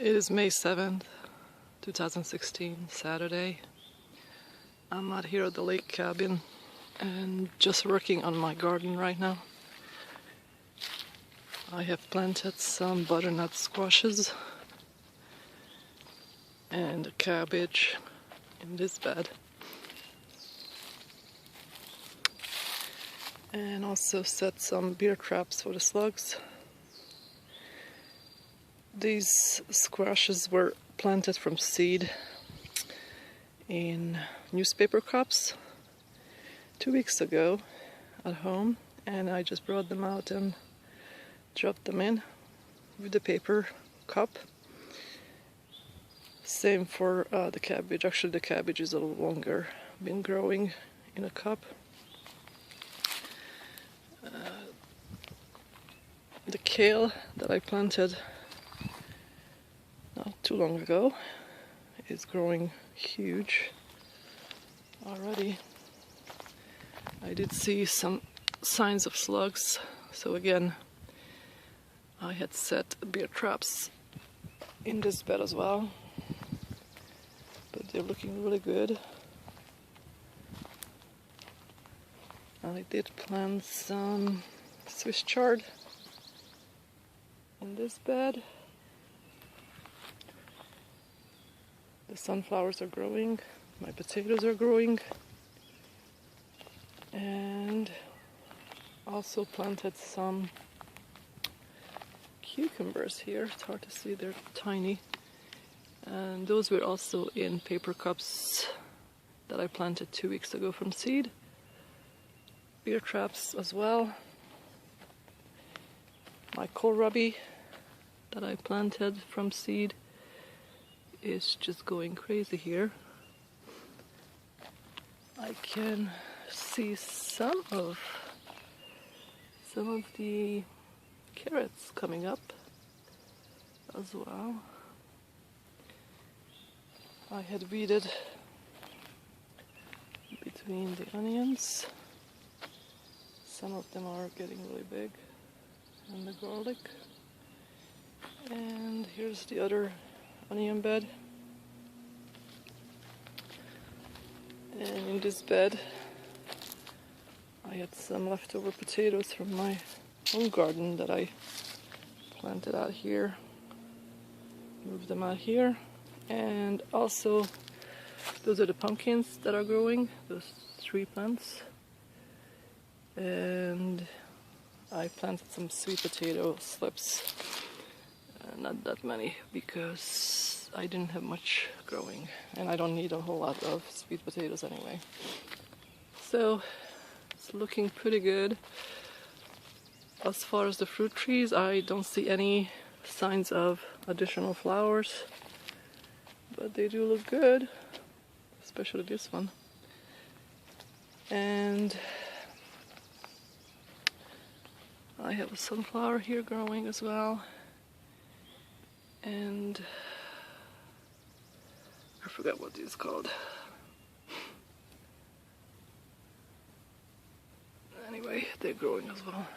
It is May 7th, 2016, Saturday. I'm out here at the lake cabin and just working on my garden right now. I have planted some butternut squashes and a cabbage in this bed. And also set some beer traps for the slugs. These squashes were planted from seed in newspaper cups 2 weeks ago at home, and I just brought them out and dropped them in with the paper cup. Same for the cabbage. Actually, the cabbage is a little longer, been growing in a cup. The kale that I planted not too long ago is growing huge already. I did see some signs of slugs, so again I had set beer traps in this bed as well, but they're looking really good. I did plant some Swiss chard in this bed. The sunflowers are growing, my potatoes are growing, and also planted some cucumbers here. It's hard to see, they're tiny. And those were also in paper cups that I planted 2 weeks ago from seed. Beer traps as well. My kohlrabi that I planted from seed is just going crazy here. I can see some of the carrots coming up as well. I had weeded between the onions. Some of them are getting really big, and the garlic. And here's the other onion bed. And in this bed I had some leftover potatoes from my own garden that I planted out here. Moved them out here. And also those are the pumpkins that are growing, those 3 plants. And I planted some sweet potato slips. Not that many because I didn't have much growing, and I don't need a whole lot of sweet potatoes anyway. So it's looking pretty good. As far as the fruit trees, I don't see any signs of additional flowers, but they do look good, especially this one. And I have a sunflower here growing as well. And I forgot what these called. Anyway, they're growing as well.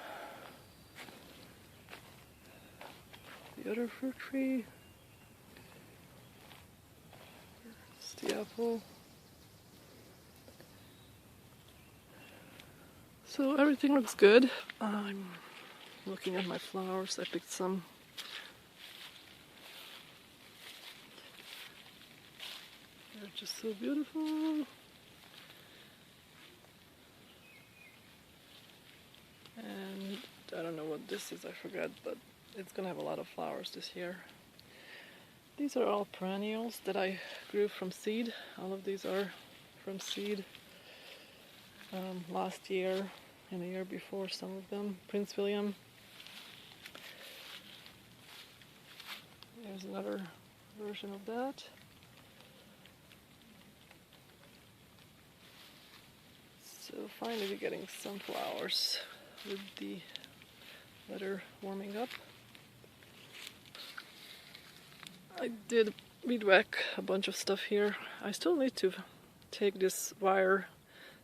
The other fruit tree. Here's the apple. So everything looks good. I'm looking at my flowers. I picked some. They're just so beautiful. And I don't know what this is, I forgot, but it's gonna have a lot of flowers this year. These are all perennials that I grew from seed. All of these are from seed. Last year and the year before, some of them. Prince William. There's another version of that. So finally we're getting some flowers with the weather warming up. I did weed whack a bunch of stuff here. I still need to take this wire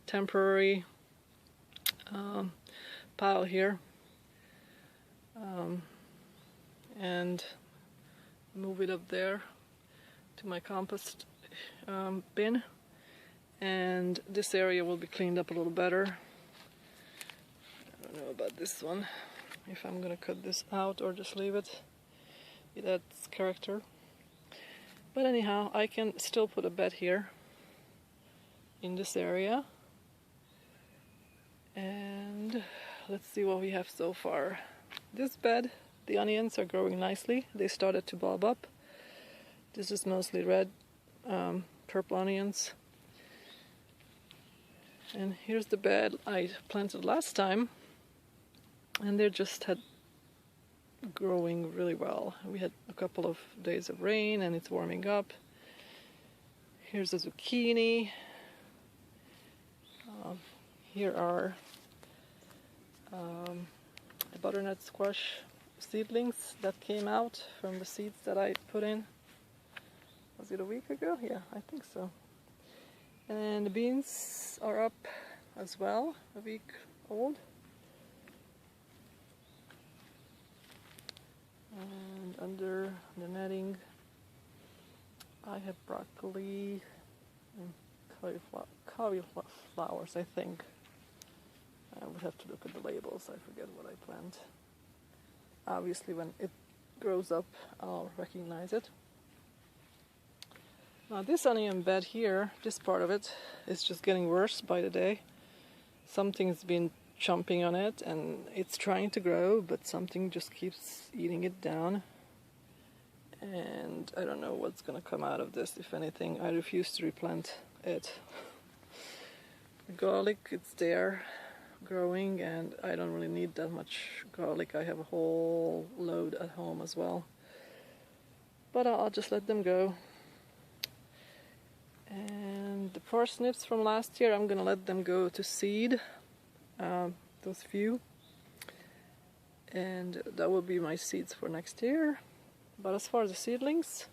temporary pile here and move it up there to my compost bin, and this area will be cleaned up a little better. I don't know about this one, if I'm gonna cut this out or just leave it. It adds character. But anyhow, I can still put a bed here in this area. And let's see what we have so far. This bed, the onions are growing nicely. They started to bulb up. This is mostly red, purple onions. And here's the bed I planted last time, and they just had growing really well. We had a couple of days of rain and it's warming up. Here's a zucchini. Here are butternut squash seedlings that came out from the seeds that I put in. Was it a week ago? Yeah, I think so. And the beans are up as well, a week old. And under the netting I have broccoli and cauliflowers, I think. I would have to look at the labels, I forget what I plant. Obviously when it grows up I'll recognize it. Now this onion bed here, this part of it, is just getting worse by the day. Something's been chomping on it and it's trying to grow, but something just keeps eating it down. And I don't know what's gonna come out of this, if anything. I refuse to replant it. The garlic, it's there, growing, and I don't really need that much garlic. I have a whole load at home as well. But I'll just let them go. And the parsnips from last year, I'm gonna let them go to seed. Those few, and that will be my seeds for next year. But as far as the seedlings,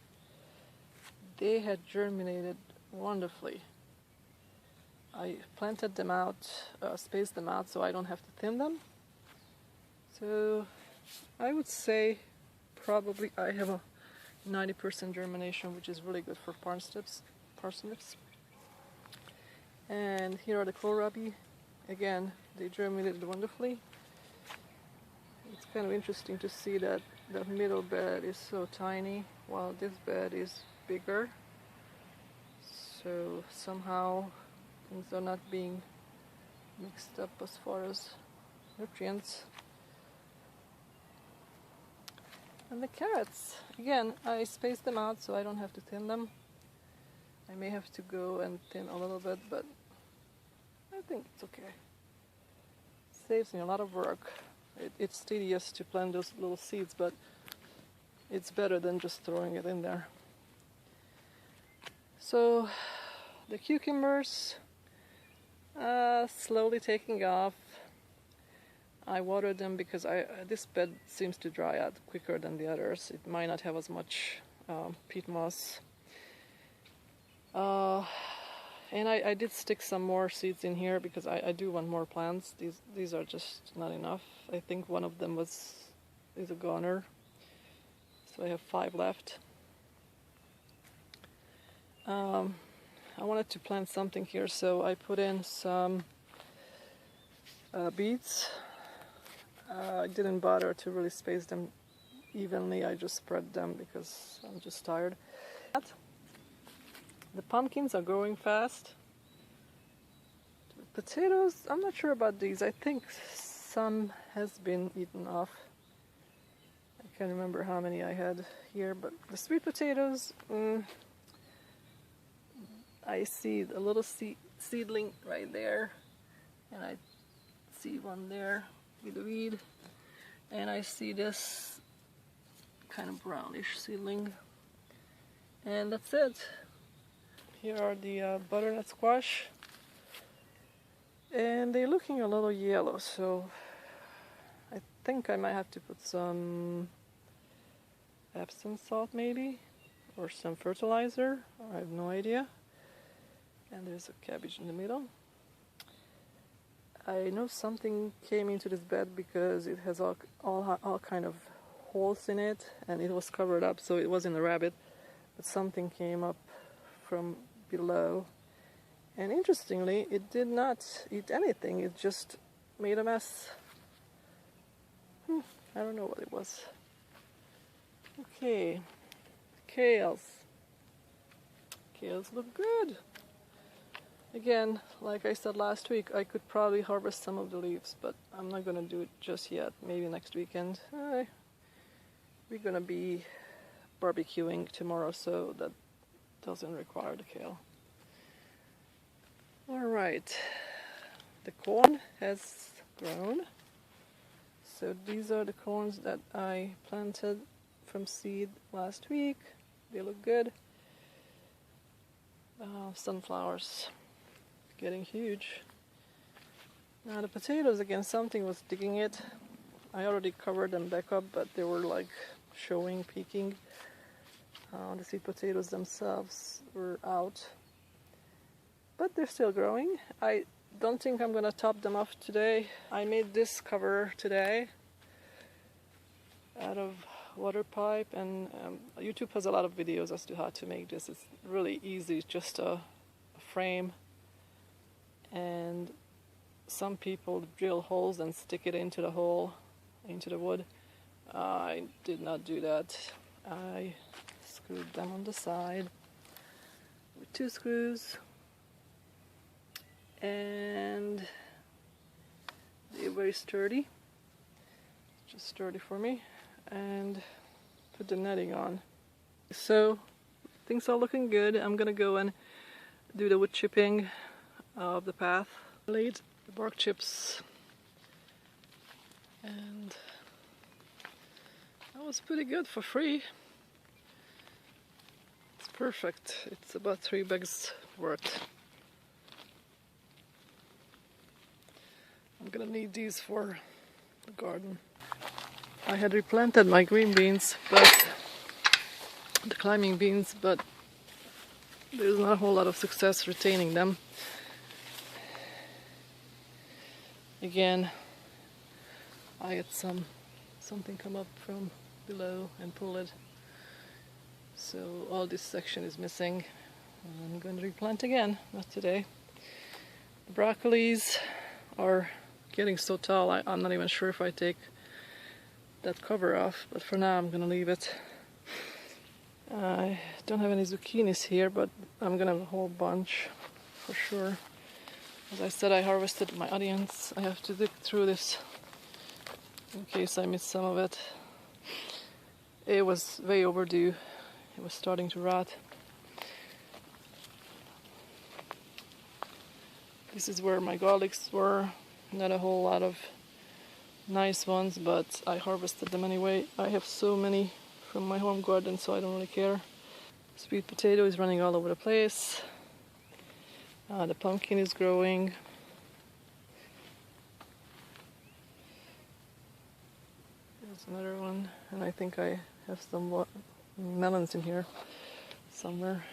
they had germinated wonderfully. I planted them out, spaced them out so I don't have to thin them. So I would say probably I have a 90% germination, which is really good for parsnips. And here are the kohlrabi. Again, they germinated wonderfully. It's kind of interesting to see that the middle bed is so tiny while this bed is bigger. So somehow things are not being mixed up as far as nutrients. And the carrots, again, I spaced them out so I don't have to thin them. I may have to go and thin a little bit, but I think it's okay. Saves me a lot of work. It's tedious to plant those little seeds, but it's better than just throwing it in there. So the cucumbers slowly taking off. I watered them because this bed seems to dry out quicker than the others. It might not have as much peat moss. And I did stick some more seeds in here because I do want more plants. These are just not enough. I think one of them is a goner. So I have 5 left. I wanted to plant something here, so I put in some beets. I didn't bother to really space them evenly. I just spread them because I'm just tired. The pumpkins are growing fast. The potatoes, I'm not sure about these. I think some has been eaten off. I can't remember how many I had here, but the sweet potatoes, I see a little seedling right there, and I see one there with a weed, and I see this kind of brownish seedling, and that's it. Here are the butternut squash, and they're looking a little yellow, so I think I might have to put some Epsom salt maybe, or some fertilizer. I have no idea. And there's a cabbage in the middle. I know something came into this bed because it has all kind of holes in it and it was covered up, so it wasn't a rabbit, but something came up from below. And interestingly, it did not eat anything, it just made a mess. I don't know what it was. Okay, kales. Kales look good. Again, like I said last week, I could probably harvest some of the leaves, but I'm not gonna do it just yet. Maybe next weekend. We're gonna be barbecuing tomorrow, so that doesn't require the kale. Alright, the corn has grown. So these are the corns that I planted from seed last week. They look good. Sunflowers getting huge. Now the potatoes, again, something was digging it. I already covered them back up, but they were like showing, peeking. The sweet potatoes themselves were out, but they're still growing. I don't think I'm gonna top them off today. I made this cover today out of water pipe, and YouTube has a lot of videos as to how to make this. It's really easy, it's just a frame, and some people drill holes and stick it into the hole, into the wood. I did not do that. I screwed them on the side with 2 screws, and they're very sturdy, just sturdy for me, and put the netting on. So things are looking good. I'm gonna go and do the wood chipping of the path. Laid the bark chips, and that was pretty good for free. It's perfect. It's about 3 bags worth. I'm gonna need these for the garden. I had replanted my green beans, but the climbing beans, but there's not a whole lot of success retaining them. Again, I had something come up from below and pull it. So all this section is missing. I'm going to replant again, not today. The broccolis are getting so tall, I'm not even sure if I take that cover off, but for now I'm going to leave it. I don't have any zucchinis here, but I'm going to have a whole bunch for sure. As I said, I harvested my onions. I have to dig through this in case I miss some of it. It was way overdue. It was starting to rot. This is where my garlics were. Not a whole lot of nice ones, but I harvested them anyway. I have so many from my home garden, so I don't really care. Sweet potato is running all over the place. The pumpkin is growing. There's another one, and I think I have some melons in here somewhere.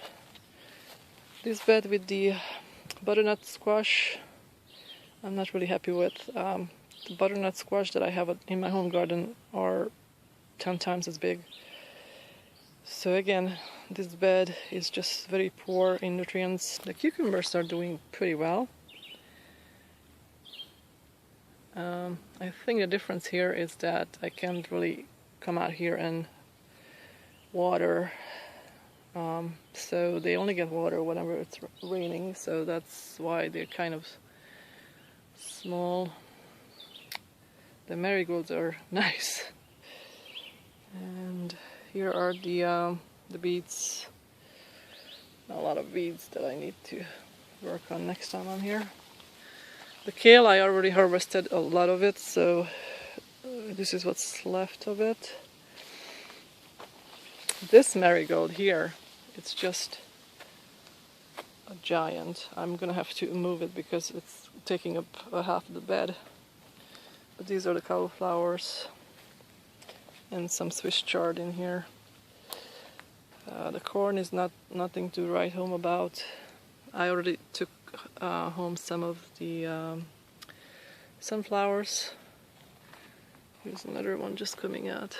This bed with the butternut squash, I'm not really happy with. The butternut squash that I have in my home garden are 10 times as big. So again, this bed is just very poor in nutrients. The cucumbers are doing pretty well. I think the difference here is that I can't really come out here and water. So they only get water whenever it's raining, so that's why they're kind of small. The marigolds are nice. And here are the beets. A lot of weeds that I need to work on next time I'm here. The kale, I already harvested a lot of it, so this is what's left of it. This marigold here, it's just a giant. I'm gonna have to move it because it's taking up half of the bed. But these are the cauliflowers and some Swiss chard in here. The corn is nothing to write home about. I already took home some of the sunflowers. Here's another one just coming out.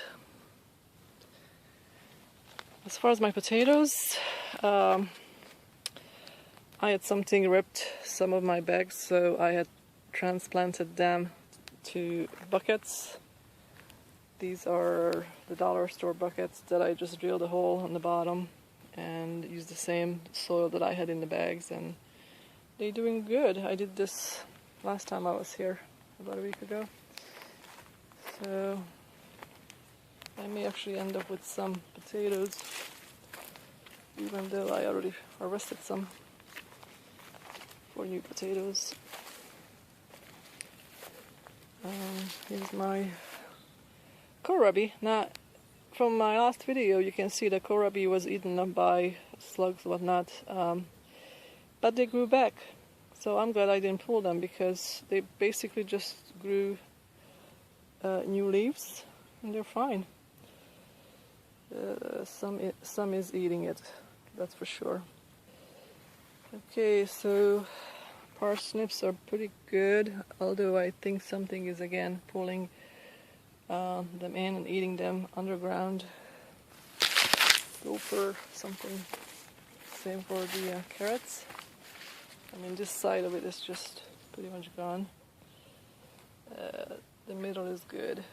As far as my potatoes, I had something ripped some of my bags, so I had transplanted them to buckets. These are the dollar store buckets that I just drilled a hole on the bottom and used the same soil that I had in the bags, and they're doing good. I did this last time I was here, about a week ago. So I may actually end up with some potatoes, even though I already harvested some for new potatoes. Here's my kohlrabi. Now, from my last video, you can see that kohlrabi was eaten up by slugs and whatnot, but they grew back. So I'm glad I didn't pull them, because they basically just grew new leaves, and they're fine. Some is eating it, that's for sure. Okay, so parsnips are pretty good, although I think something is again pulling them in and eating them underground. Gopher something. Same for the carrots. I mean, this side of it is just pretty much gone. The middle is good,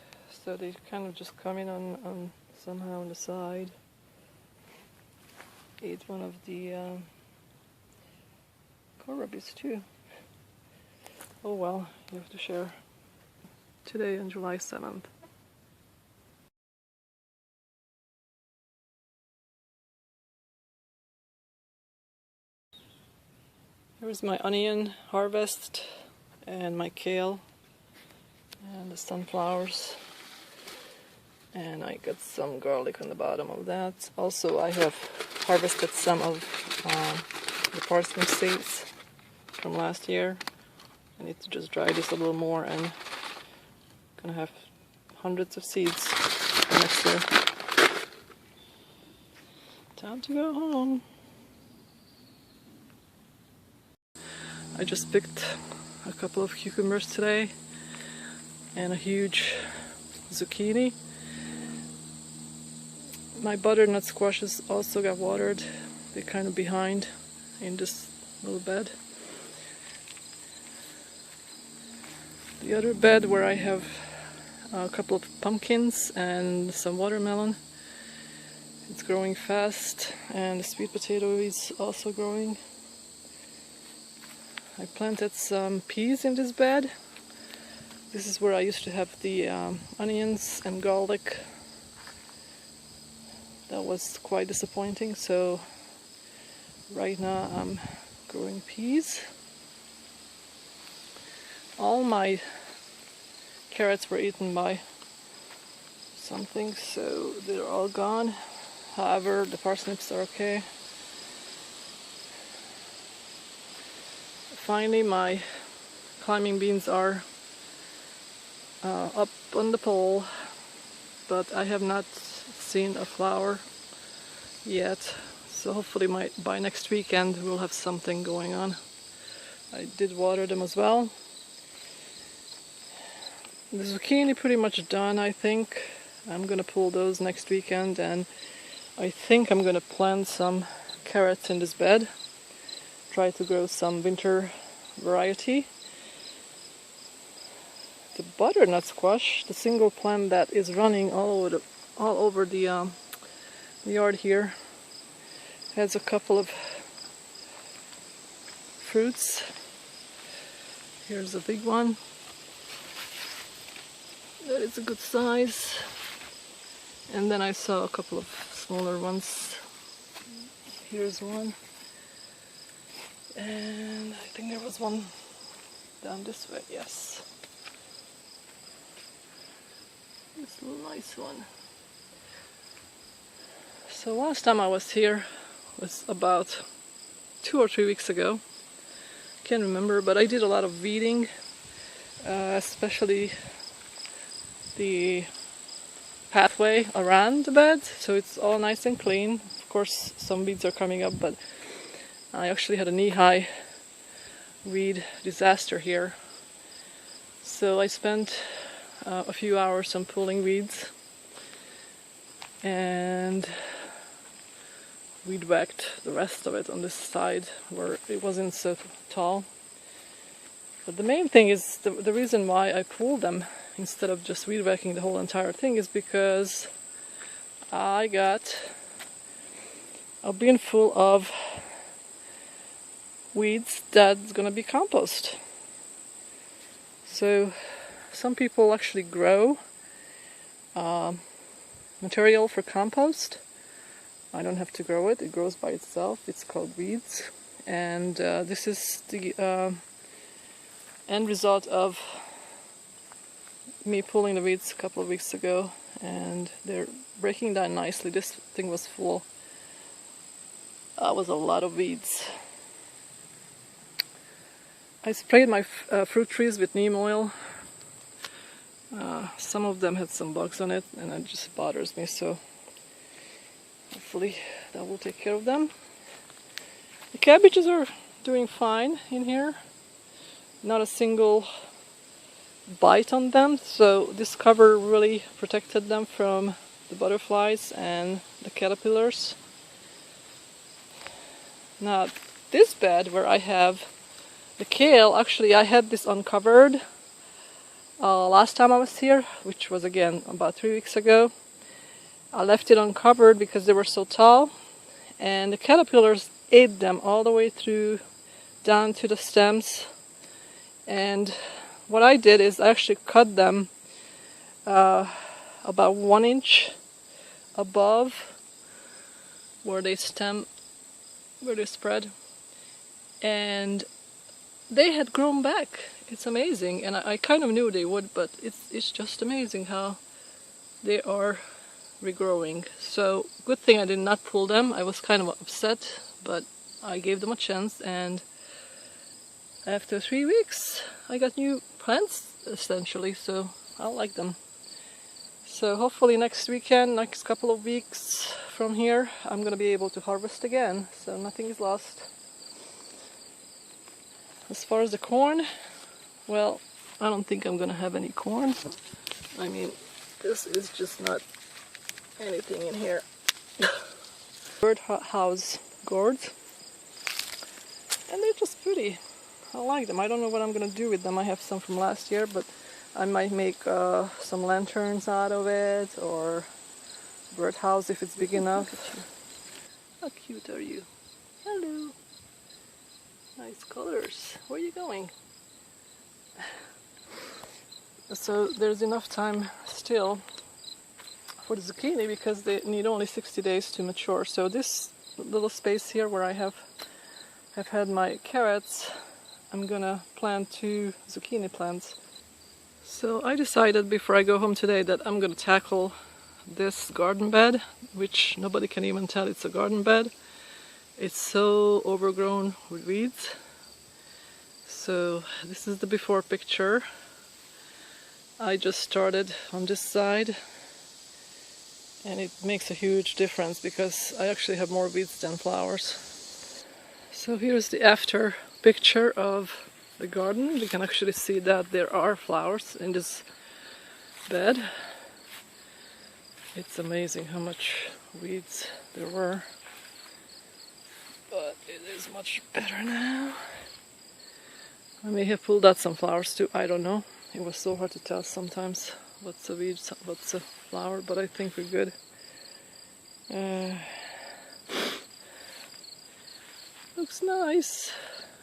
so they kind of just come in on somehow on the side. Ate one of the kohlrabis too. Oh well, you have to share. Today on July 7th. Here's my onion harvest and my kale and the sunflowers, and I got some garlic on the bottom of that. Also, I have harvested some of the parsnip seeds from last year. I need to just dry this a little more, and I'm gonna have hundreds of seeds next year. Time to go home. I just picked a couple of cucumbers today and a huge zucchini. My butternut squashes also got watered. They're kind of behind in this little bed. The other bed where I have a couple of pumpkins and some watermelon, it's growing fast, and the sweet potato is also growing. I planted some peas in this bed. This is where I used to have the onions and garlic. That was quite disappointing, so right now I'm growing peas. All my carrots were eaten by something, so they're all gone. However, the parsnips are okay. Finally, my climbing beans are up on the pole, but I have not seen a flower yet, so hopefully by next weekend we'll have something going on. I did water them as well. The zucchini pretty much done, I think. I'm gonna pull those next weekend, and I think I'm gonna plant some carrots in this bed. Try to grow some winter variety. The butternut squash, the single plant that is running all over the yard here, has a couple of fruits. Here's a big one. That is a good size. And then I saw a couple of smaller ones. Here's one. And I think there was one down this way, yes. This nice one. So last time I was here was about 2 or 3 weeks ago. Can't remember, but I did a lot of weeding, especially the pathway around the bed, so it's all nice and clean. Of course, some weeds are coming up, but I actually had a knee-high weed disaster here. So I spent a few hours on pulling weeds, and weed whacked the rest of it on this side where it wasn't so tall. But the main thing is, the reason why I pulled them instead of just weed whacking the whole entire thing is because I got a bin full of weeds that's gonna be compost. So some people actually grow material for compost. I don't have to grow it, it grows by itself. It's called weeds, and this is the end result of me pulling the weeds a couple of weeks ago, and they're breaking down nicely. This thing was full. Was a lot of weeds. I sprayed my fruit trees with neem oil. Some of them had some bugs on it, and it just bothers me, so hopefully that will take care of them. The cabbages are doing fine in here. Not a single bite on them, so this cover really protected them from the butterflies and the caterpillars. Not this bad where I have the kale. Actually, I had this uncovered last time I was here, which was again about 3 weeks ago. I left it uncovered because they were so tall, and the caterpillars ate them all the way through down to the stems. And what I did is I actually cut them about 1 inch above where they stem, where they spread, and they had grown back. It's amazing, and I kind of knew they would, but it's just amazing how they are regrowing. So good thing I did not pull them. I was kind of upset, but I gave them a chance, and after 3 weeks I got new plants essentially, so I like them. So hopefully next weekend, next couple of weeks from here, I'm gonna be able to harvest again, so nothing is lost. As far as the corn, well, I don't think I'm gonna have any corn. I mean, this is just not anything in here. Birdhouse gourds, and they're just pretty. I like them. I don't know what I'm gonna do with them. I have some from last year, but I might make some lanterns out of it, or birdhouse if it's big enough. How cute are you? Hello. Nice colors. Where are you going? So there's enough time still for the zucchini because they need only 60 days to mature. So this little space here where I have had my carrots, I'm gonna plant 2 zucchini plants. So I decided before I go home today that I'm gonna tackle this garden bed, which nobody can even tell it's a garden bed. It's so overgrown with weeds. So this is the before picture. I just started on this side, and it makes a huge difference because I actually have more weeds than flowers. So here's the after picture of the garden. We can actually see that there are flowers in this bed. It's amazing how much weeds there were, but it is much better now. I may have pulled out some flowers too, I don't know. It was so hard to tell sometimes what's a weed, what's a flower, but I think we're good. Looks nice,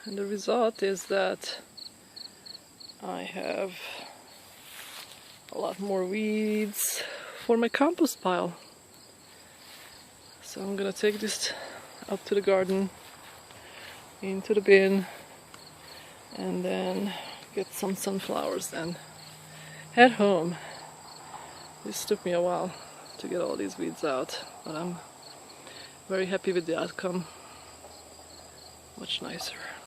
and the result is that I have a lot more weeds for my compost pile. So I'm gonna take this out to the garden, into the bin, and then get some sunflowers and head home. This took me a while to get all these weeds out, but I'm very happy with the outcome. Much nicer.